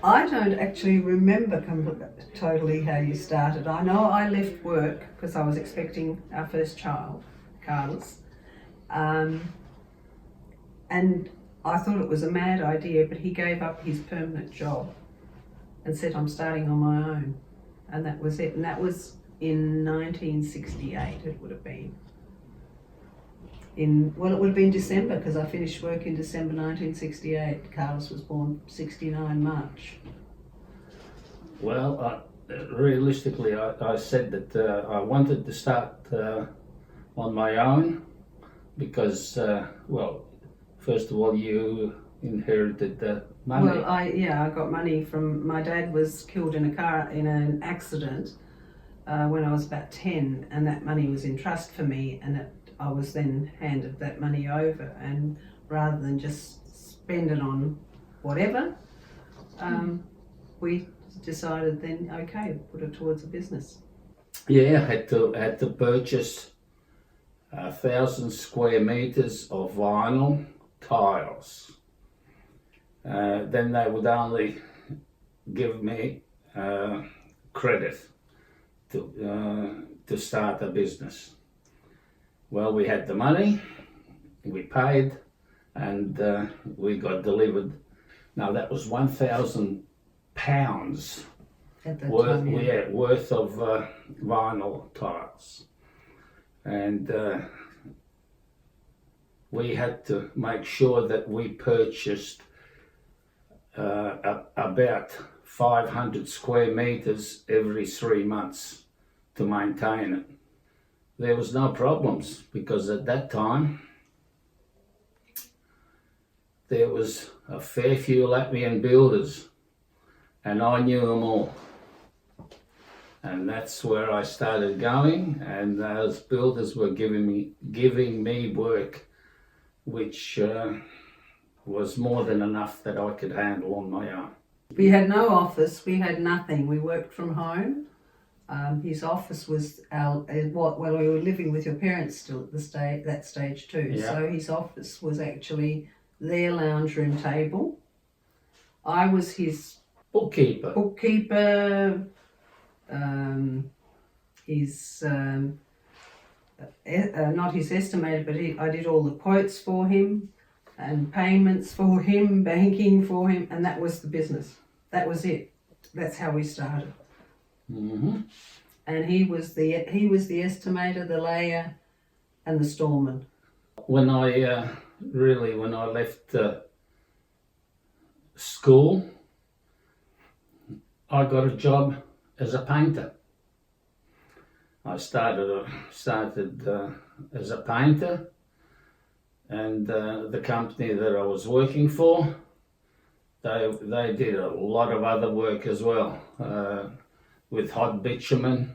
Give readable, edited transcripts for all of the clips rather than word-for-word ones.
I don't actually remember totally how you started. I know I left work because I was expecting our first child, Carlos, um, and I thought it was a mad idea, but he gave up his permanent job and said, I'm starting on my own. And that was it. And that was in 1968, it would have been. Well, it would have been December because I finished work in December 1968. Carlos was born 69 March. Well, realistically, I said that I wanted to start on my own because, well, first of all, you inherited the money. Well, I got money from, my dad was killed in an accident when I was about 10, and that money was in trust for me, and I was then handed that money over, and rather than just spend it on whatever, we decided then, okay, put it towards a business. Yeah, I had to purchase 1,000 square meters of vinyl tiles. Then they would only give me credit to start a business. Well, we had the money, we paid, and we got delivered. Now that was 1,000 pounds worth of vinyl tiles, and we had to make sure that we purchased about 500 square meters every 3 months to maintain it. There was no problems because at that time there was a fair few Latvian builders, and I knew them all. And that's where I started going, and those builders were giving me work, which was more than enough that I could handle on my own. We had no office, we had nothing. We worked from home. His office was we were living with your parents still at that stage too. Yeah. So his office was actually their lounge room table. I was his bookkeeper. His not his estimator, but I did all the quotes for him and payments for him, banking for him, and that was the business. That was it. That's how we started. Mm-hmm. And he was the estimator, the layer, and the storeman. When I left school, I got a job as a painter. I started as a painter, and the company that I was working for, they did a lot of other work as well, with hot bitumen,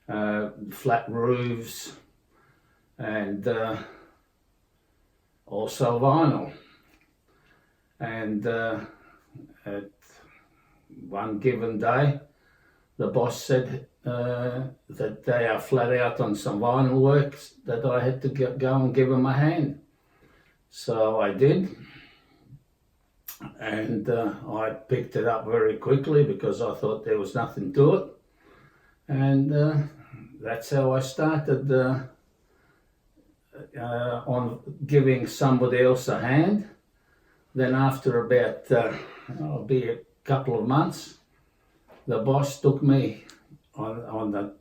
flat roofs, and also vinyl. And at one given day, the boss said that they are flat out on some vinyl works that I had to go and give them a hand. So I did, and I picked it up very quickly because I thought there was nothing to it, and that's how I started on giving somebody else a hand. Then after about a couple of months, the boss took me on the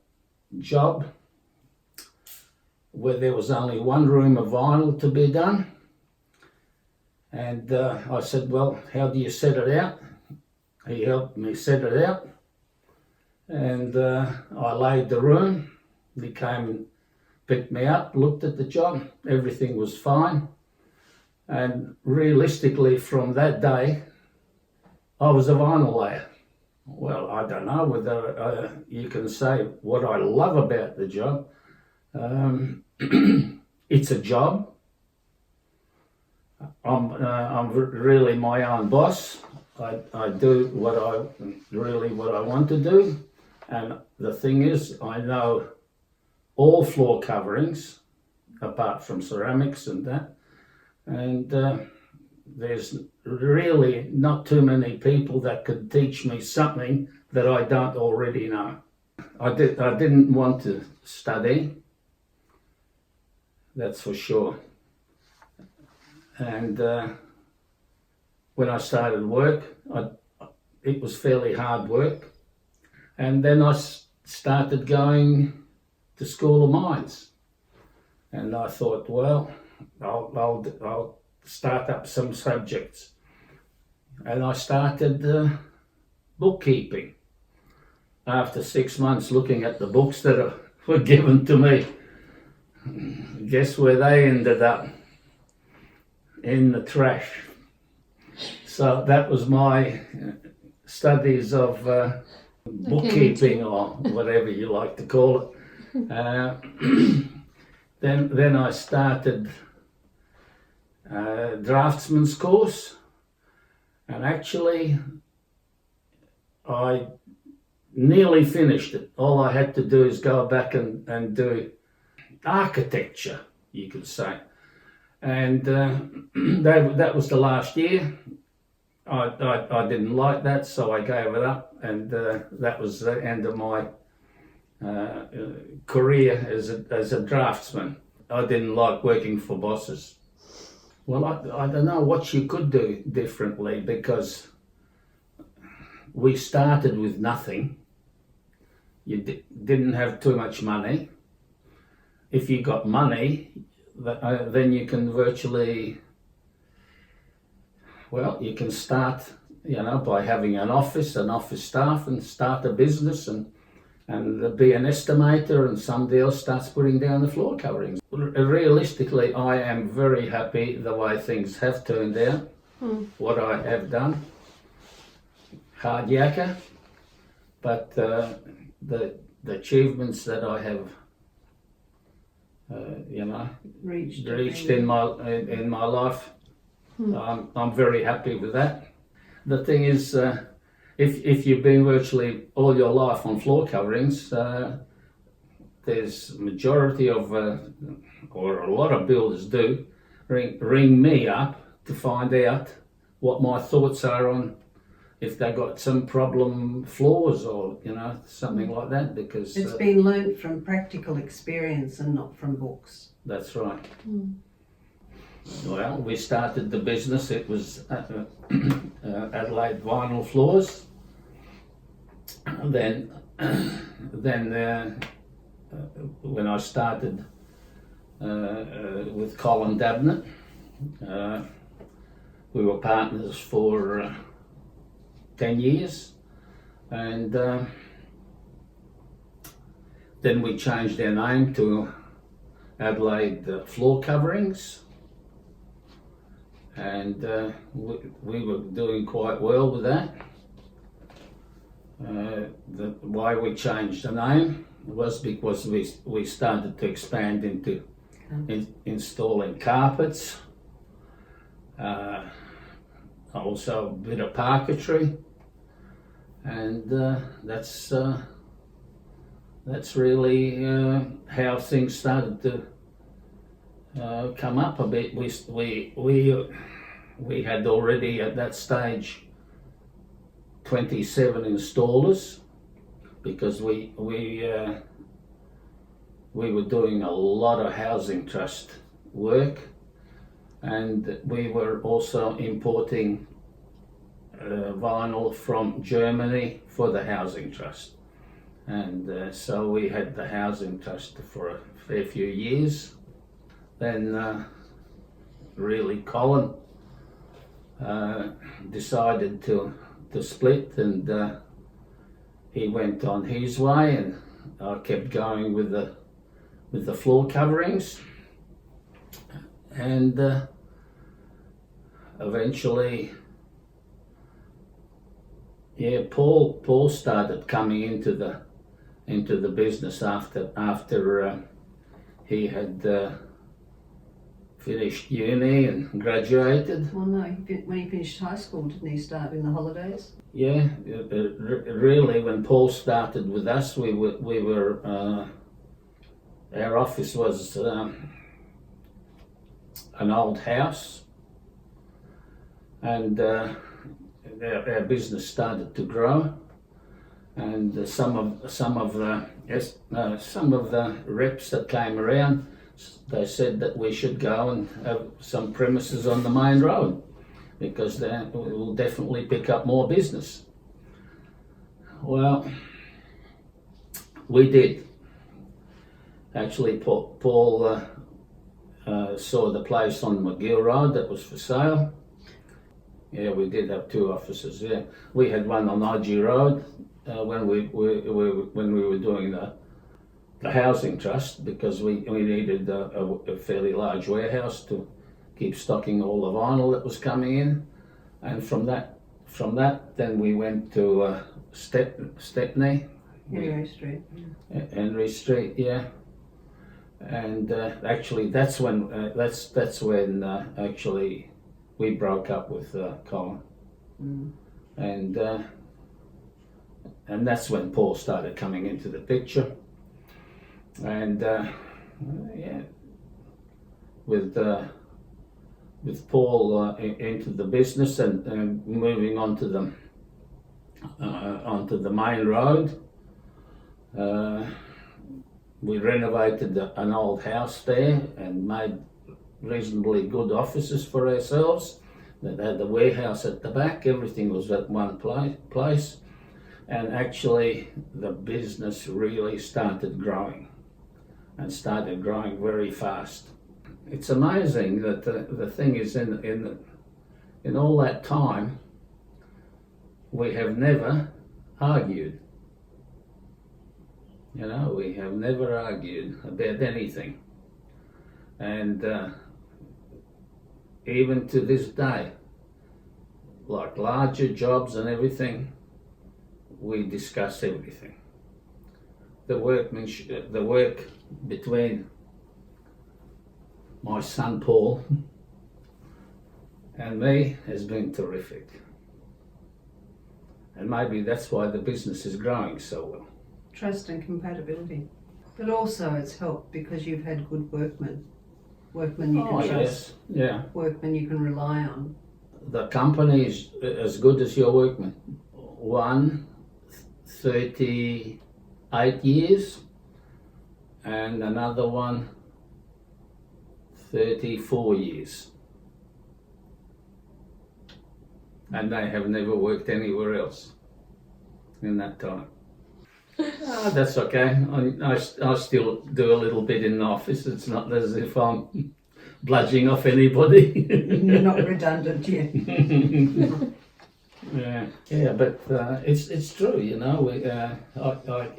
job where there was only one room of vinyl to be done. And I said, well, how do you set it out? He helped me set it out. And I laid the room. He came and picked me up, looked at the job. Everything was fine. And realistically, from that day, I was a vinyl layer. Well, I don't know whether you can say what I love about the job. It's a job. I'm really my own boss. I do what I want to do, and the thing is, I know all floor coverings apart from ceramics and that, and there's really not too many people that could teach me something that I don't already know. I didn't want to study, that's for sure. And when I started work, it was fairly hard work. And then I started going to School of Mines. And I thought, well, I'll start up some subjects. And I started bookkeeping. After 6 months looking at the books that were given to me, guess where they ended up? In the trash. So that was my studies of bookkeeping, or whatever you like to call it. Then I started draftsman's course, and actually I nearly finished it. All I had to do is go back and do architecture, you could say. And that was the last year. I didn't like that, so I gave it up, and that was the end of my career as a draftsman. I didn't like working for bosses. Well, I don't know what you could do differently, because we started with nothing. You didn't have too much money. If you got money, then you can virtually, well, you can start, by having an office staff, and start a business and be an estimator, and somebody else starts putting down the floor coverings. Realistically, I am very happy the way things have turned out, what I have done. Hard yakka, but the achievements that I have reached in my life, I'm very happy with that. The thing is, if you've been virtually all your life on floor coverings, there's a majority of, or a lot of builders do, ring me up to find out what my thoughts are on if they got some problem floors, or something like that, because it's been learnt from practical experience and not from books. That's right. Well, we started the business. It was Adelaide Vinyl Floors. And then when I started with Colin Dabnett, we were partners for 10 years, and then we changed our name to Adelaide Floor Coverings, and we were doing quite well with that. Why we changed the name was because we started to expand into installing carpets, also a bit of parquetry, and that's really how things started to come up a bit. We had already at that stage 27 installers, because we were doing a lot of housing trust work, and we were also importing vinyl from Germany for the housing trust, and so we had the housing trust for a fair few years. Then really Colin decided to split, and he went on his way, and I kept going with the floor coverings, and eventually, Paul started coming into the business after he had finished uni and graduated. Well, no, when he finished high school, didn't he start in the holidays? Yeah, really, when Paul started with us, we were our office was an old house, and our business started to grow. And some of the reps that came around, they said that we should go and have some premises on the main road, because then we'll definitely pick up more business. Well, we did. Actually, Paul saw the place on McGill Road that was for sale. Yeah, we did have 2 offices. Yeah, we had one on IG Road when we were doing the housing trust, because we needed a fairly large warehouse to keep stocking all the vinyl that was coming in. And from that then we went to Stepney. Henry Street, yeah. And actually that's when actually we broke up with Colin. And that's when Paul started coming into the picture. And yeah, with Paul into the business and moving onto the main road, we renovated an old house there and made reasonably good offices for ourselves. That had the warehouse at the back. Everything was at one place. And actually the business really started growing, and started growing very fast. It's amazing that the thing is, in all that time we have never argued. You know, we have never argued about anything. And even to this day, like larger jobs and everything, we discuss everything. The workmanship, the work between my son Paul and me has been terrific. And maybe that's why the business is growing so well. Trust and compatibility. But also it's helped because you've had good workmen you can trust, yeah. workmen you can rely on. The company is as good as your workman. One, 38 years, and another one, 34 years. And they have never worked anywhere else in that time. That's okay. I still do a little bit in the office. It's not as if I'm bludging off anybody. You're not redundant yet. Yeah, but it's true. You know,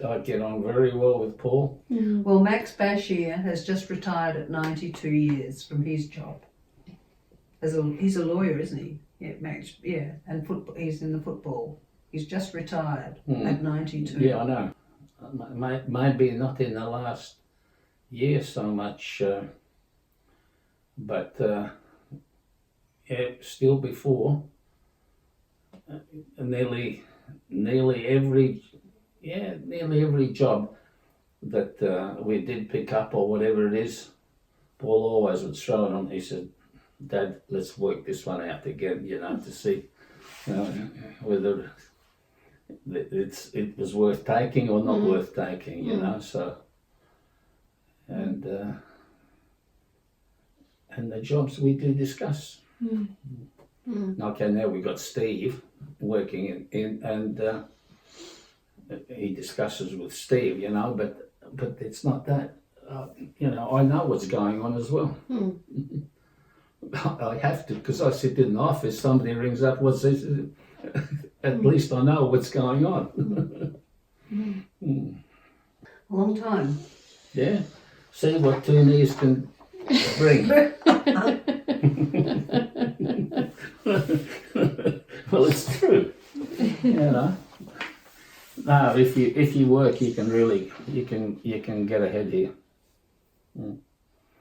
I get on very well with Paul. Well, Max Bashir has just retired at 92 years from his job. He's a lawyer, isn't he? Yeah, Max. Yeah, and he's in the football. He's just retired at 92. Yeah, I know. Maybe not in the last year so much, but yeah, still before. Nearly every job that we did pick up or whatever it is, Paul always would throw it on. He said, "Dad, let's work this one out again, you know, to see whether it was worth taking or not worth taking, you know." So, and the jobs we do discuss. Okay, now we got Steve working in and he discusses with Steve, you know, but it's not that. You know, I know what's going on as well. I have to, because I sit in the office, somebody rings up, what's this? At least I know what's going on. A long time. Yeah. See what 2 years can bring. Well, it's true. You know. No, if you work, you can get ahead here.